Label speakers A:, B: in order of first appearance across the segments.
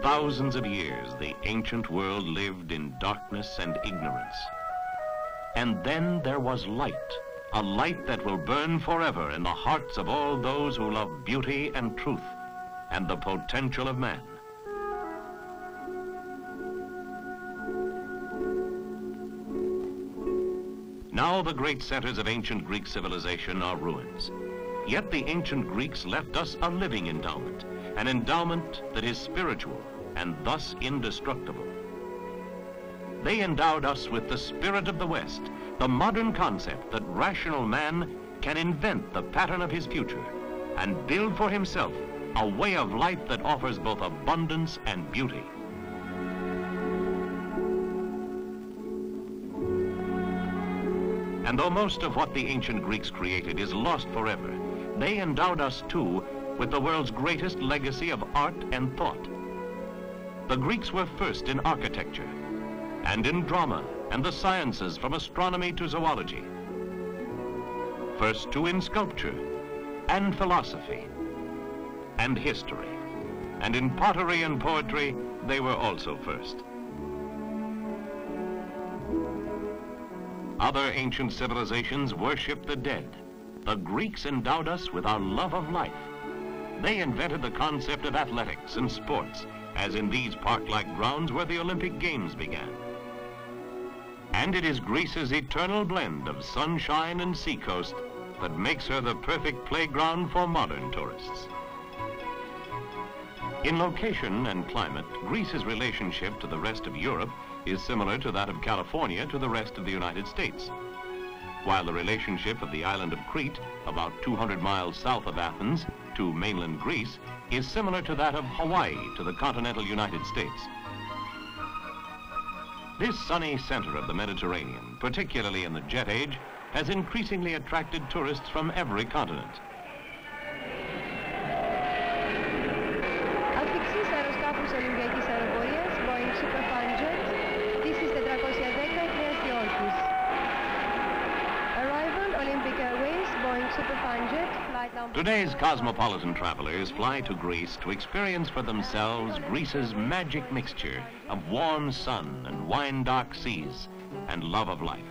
A: thousands of years, the ancient world lived in darkness and ignorance. And then there was light, a light that will burn forever in the hearts of all those who love beauty and truth and the potential of man. Now the great centers of ancient Greek civilization are ruins. Yet the ancient Greeks left us a living endowment, an endowment that is spiritual and thus indestructible. They endowed us with the spirit of the West, the modern concept that rational man can invent the pattern of his future and build for himself a way of life that offers both abundance and beauty. And though most of what the ancient Greeks created is lost forever, they endowed us too with the world's greatest legacy of art and thought. The Greeks were first in architecture, and in drama and the sciences from astronomy to zoology. First too in sculpture, and philosophy, and history. And in pottery and poetry, they were also first. Other ancient civilizations worshiped the dead. The Greeks endowed us with our love of life. They invented the concept of athletics and sports, as in these park-like grounds where the Olympic Games began. And it is Greece's eternal blend of sunshine and seacoast that makes her the perfect playground for modern tourists. In location and climate, Greece's relationship to the rest of Europe is similar to that of California to the rest of the United States, while the relationship of the island of Crete, about 200 miles south of Athens, to mainland Greece, is similar to that of Hawaii to the continental United States. This sunny center of the Mediterranean, particularly in the jet age, has increasingly attracted tourists from every continent. Today's cosmopolitan travelers fly to Greece to experience for themselves Greece's magic mixture of warm sun and wine-dark seas and love of life.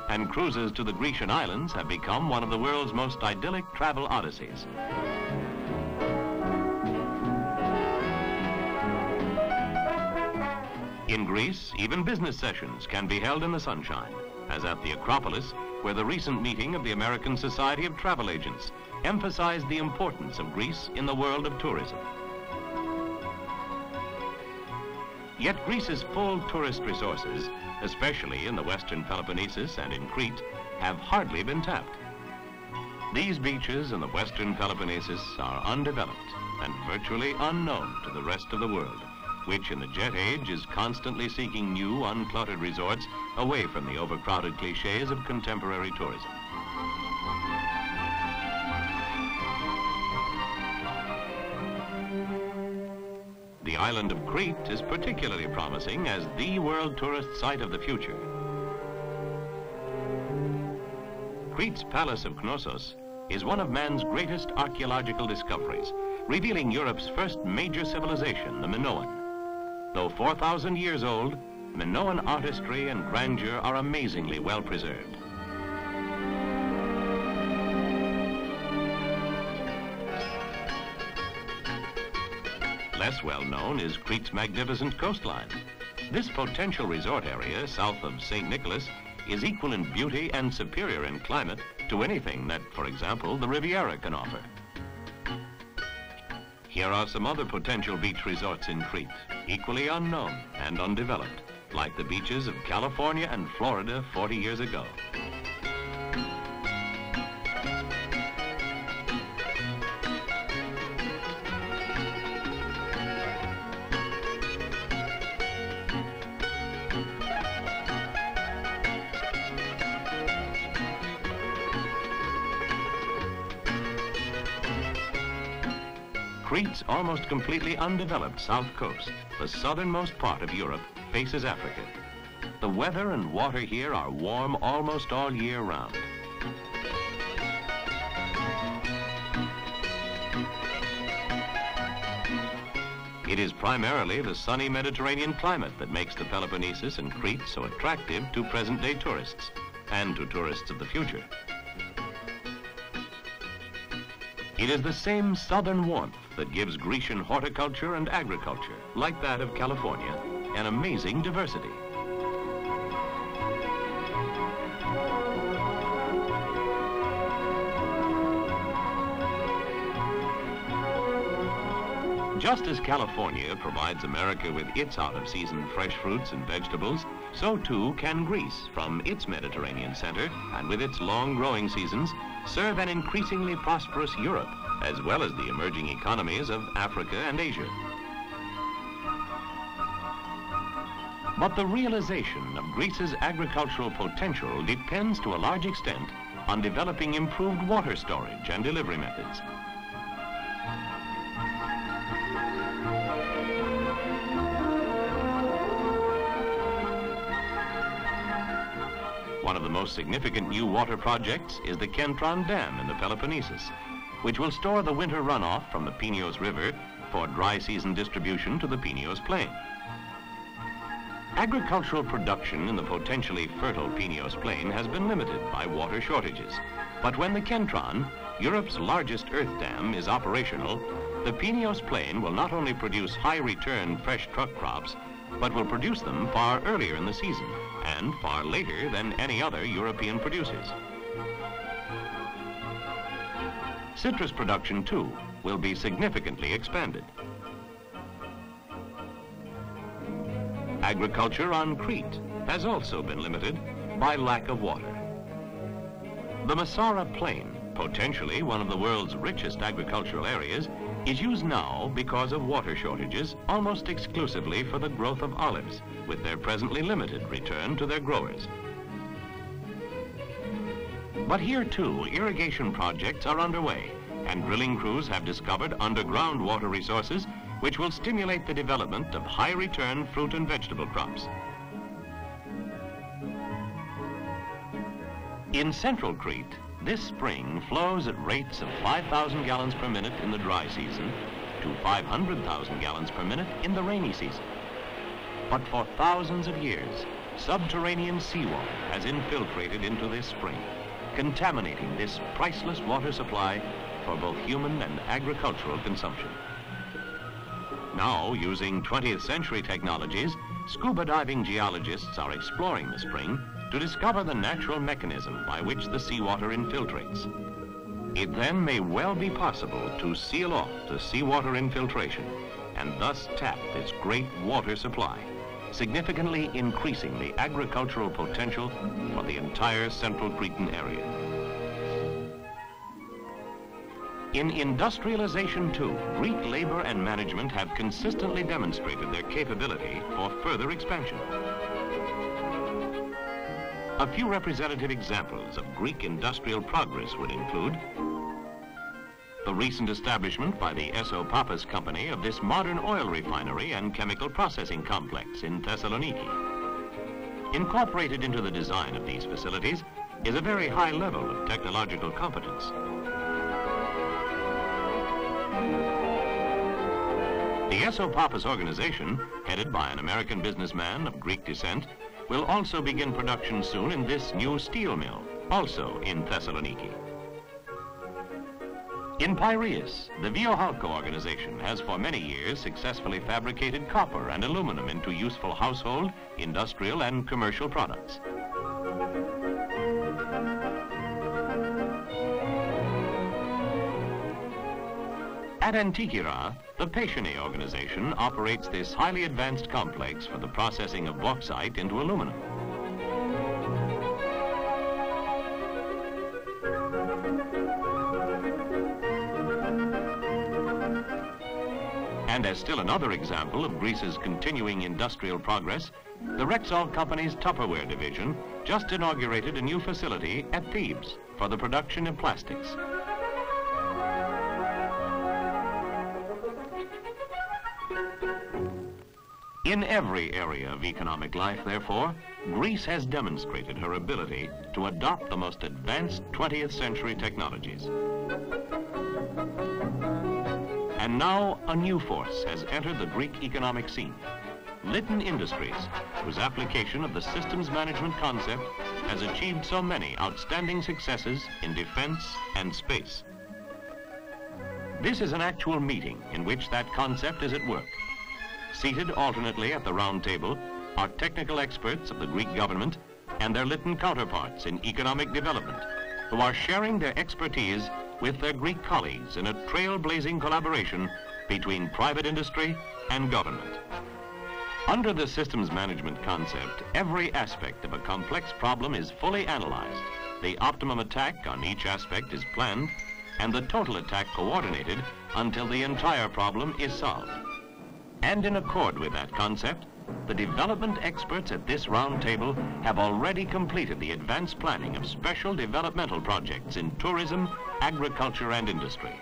A: And cruises to the Grecian islands have become one of the world's most idyllic travel odysseys. In Greece, even business sessions can be held in the sunshine, as at the Acropolis, where the recent meeting of the American Society of Travel Agents emphasized the importance of Greece in the world of tourism. Yet Greece's full tourist resources, especially in the western Peloponnesus and in Crete, have hardly been tapped. These beaches in the western Peloponnesus are undeveloped and virtually unknown to the rest of the world, which in the jet age is constantly seeking new, uncluttered resorts away from the overcrowded cliches of contemporary tourism. The island of Crete is particularly promising as the world tourist site of the future. Crete's Palace of Knossos is one of man's greatest archaeological discoveries, revealing Europe's first major civilization, the Minoan. Though 4,000 years old, Minoan artistry and grandeur are amazingly well preserved. Less well known is Crete's magnificent coastline. This potential resort area south of St. Nicholas is equal in beauty and superior in climate to anything that, for example, the Riviera can offer. Here are some other potential beach resorts in Crete, equally unknown and undeveloped, like the beaches of California and Florida 40 years ago. Crete's almost completely undeveloped south coast, the southernmost part of Europe, faces Africa. The weather and water here are warm almost all year round. It is primarily the sunny Mediterranean climate that makes the Peloponnesus and Crete so attractive to present-day tourists and to tourists of the future. It is the same southern warmth that gives Grecian horticulture and agriculture, like that of California, an amazing diversity. Just as California provides America with its out-of-season fresh fruits and vegetables, so too can Greece, from its Mediterranean center and with its long growing seasons, serve an increasingly prosperous Europe, as well as the emerging economies of Africa and Asia. But the realization of Greece's agricultural potential depends to a large extent on developing improved water storage and delivery methods. One of the most significant new water projects is the Kentron Dam in the Peloponnesus, which will store the winter runoff from the Pineos River for dry season distribution to the Pineos Plain. Agricultural production in the potentially fertile Pineos Plain has been limited by water shortages. But when the Kentron, Europe's largest earth dam, is operational, the Pineos Plain will not only produce high-return fresh truck crops, but will produce them far earlier in the season and far later than any other European producers. Citrus production, too, will be significantly expanded. Agriculture on Crete has also been limited by lack of water. The Masara Plain, potentially one of the world's richest agricultural areas, is used now because of water shortages almost exclusively for the growth of olives, with their presently limited return to their growers. But here too, irrigation projects are underway, and drilling crews have discovered underground water resources which will stimulate the development of high-return fruit and vegetable crops. In central Crete, this spring flows at rates of 5,000 gallons per minute in the dry season to 500,000 gallons per minute in the rainy season. But for thousands of years, subterranean seawater has infiltrated into this spring, contaminating this priceless water supply for both human and agricultural consumption. Now, using 20th century technologies, scuba diving geologists are exploring the spring to discover the natural mechanism by which the seawater infiltrates. It then may well be possible to seal off the seawater infiltration and thus tap its great water supply, significantly increasing the agricultural potential for the entire central Cretan area. In industrialization, too, Greek labor and management have consistently demonstrated their capability for further expansion. A few representative examples of Greek industrial progress would include the recent establishment by the Esopappas company of this modern oil refinery and chemical processing complex in Thessaloniki. Incorporated into the design of these facilities is a very high level of technological competence. The Esopappas organization, headed by an American businessman of Greek descent, will also begin production soon in this new steel mill, also in Thessaloniki. In Piraeus, the Viohalco organization has for many years successfully fabricated copper and aluminum into useful household, industrial, and commercial products. At Antikyra, the Pechene organization operates this highly advanced complex for the processing of bauxite into aluminum. And as still another example of Greece's continuing industrial progress, the Rexall Company's Tupperware division just inaugurated a new facility at Thebes for the production of plastics. In every area of economic life, therefore, Greece has demonstrated her ability to adopt the most advanced 20th century technologies. And now a new force has entered the Greek economic scene. Litton Industries, whose application of the systems management concept has achieved so many outstanding successes in defense and space. This is an actual meeting in which that concept is at work. Seated alternately at the round table are technical experts of the Greek government and their Litton counterparts in economic development, who are sharing their expertise with their Greek colleagues in a trailblazing collaboration between private industry and government. Under the systems management concept, every aspect of a complex problem is fully analyzed. The optimum attack on each aspect is planned, and the total attack coordinated until the entire problem is solved. And in accord with that concept, the development experts at this round table have already completed the advanced planning of special developmental projects in tourism, agriculture, and industry.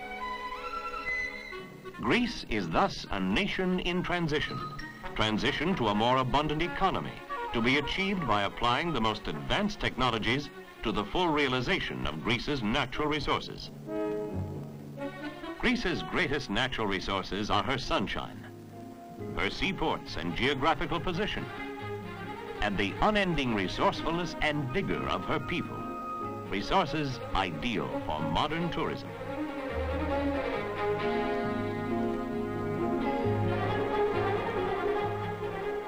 A: Greece is thus a nation in transition to a more abundant economy, to be achieved by applying the most advanced technologies to the full realization of Greece's natural resources. Greece's greatest natural resources are her sunshine, her seaports and geographical position, and the unending resourcefulness and vigor of her people, resources ideal for modern tourism.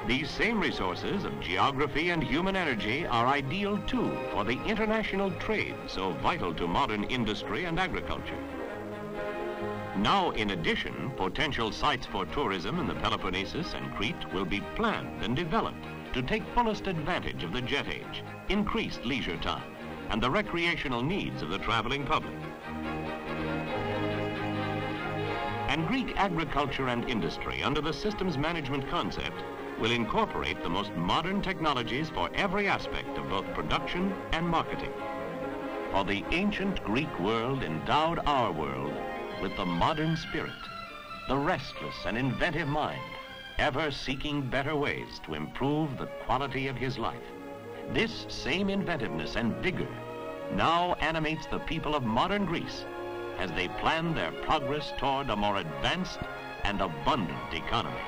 A: These same resources of geography and human energy are ideal too for the international trade so vital to modern industry and agriculture. Now, in addition, potential sites for tourism in the Peloponnesus and Crete will be planned and developed to take fullest advantage of the jet age, increased leisure time, and the recreational needs of the traveling public. And Greek agriculture and industry, under the systems management concept, will incorporate the most modern technologies for every aspect of both production and marketing. For the ancient Greek world endowed our world with the modern spirit, the restless and inventive mind, ever seeking better ways to improve the quality of his life. This same inventiveness and vigor now animates the people of modern Greece as they plan their progress toward a more advanced and abundant economy.